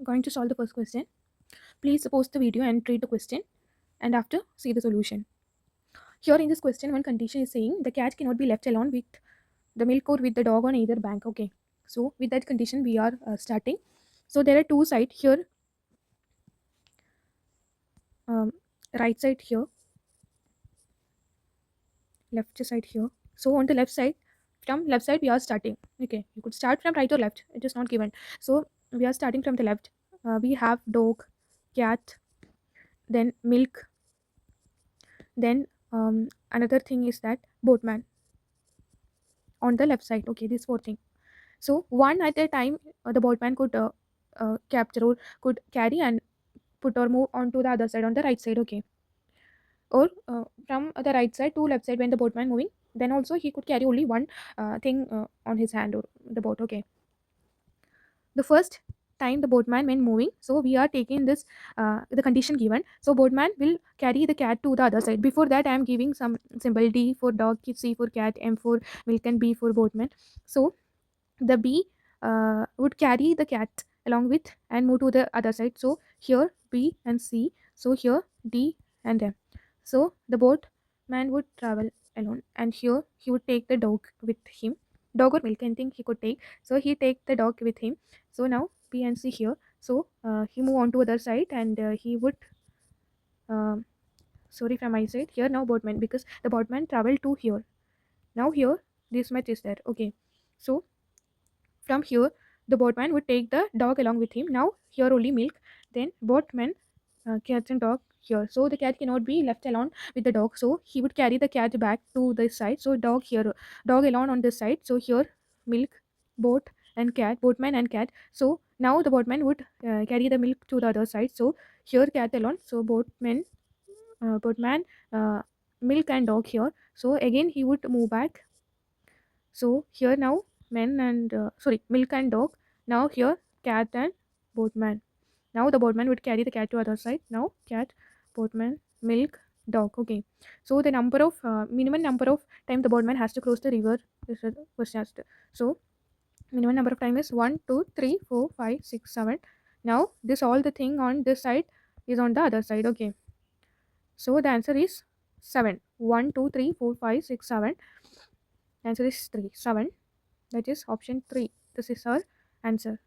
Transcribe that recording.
Going to solve the first question. Please pause the video and read the question, and after see the solution. Here in this question, one condition is saying the cat cannot be left alone with the milk or with the dog on either bank. Okay, so with that condition we are starting. So there are two sides here, right side here, left side here. So on the left side, from left side we are starting. Okay, you could start from right or left, it is not given. So we are starting from the left. We have dog, cat, then milk, then another thing is that boatman on the left side. Okay, this four thing. So one at a time, the boatman could capture or could carry and put or move onto the other side on the right side. Okay, or from the right side to left side when the boatman moving, then also he could carry only one thing on his hand or the boat. Okay, the first time the boatman when moving, so we are taking this the condition given. So boatman will carry the cat to the other side. Before that I am giving some symbol: D for dog, C for cat, M for milk, and B for boatman. So the B would carry the cat along with and move to the other side. So here B and C, so here D and M. So the boatman would travel alone, and here he would take the dog with him. Dog or milk, anything he could take. So he take the dog with him. So now B and C here. So he move on to other side, and he would um sorry from my side here now boatman, because the boatman travel to here. Now here this much is there. Okay, so from here, the boatman would take the dog along with him. Now here only milk. Then boatman, cats and dog here. So the cat cannot be left alone with the dog. So he would carry the cat back to this side. So dog here, dog alone on this side. So here milk, boat and cat, boatman and cat. So now the boatman would carry the milk to the other side. So here cat alone. So boatman, milk and dog here. So again he would move back. So here now men and milk and dog. Now here cat and boatman. Now the boatman would carry the cat to other side. Now cat, boatman, milk, dog. Okay. So the number of minimum number of time the boatman has to cross the river is was asked. So minimum number of time is 1, 2, 3, 4, 5, 6, 7. Now this all the thing on this side is on the other side. Okay. So the answer is 7. 1, 2, 3, 4, 5, 6, 7. Answer is 3. 7. That is option 3. This is our answer.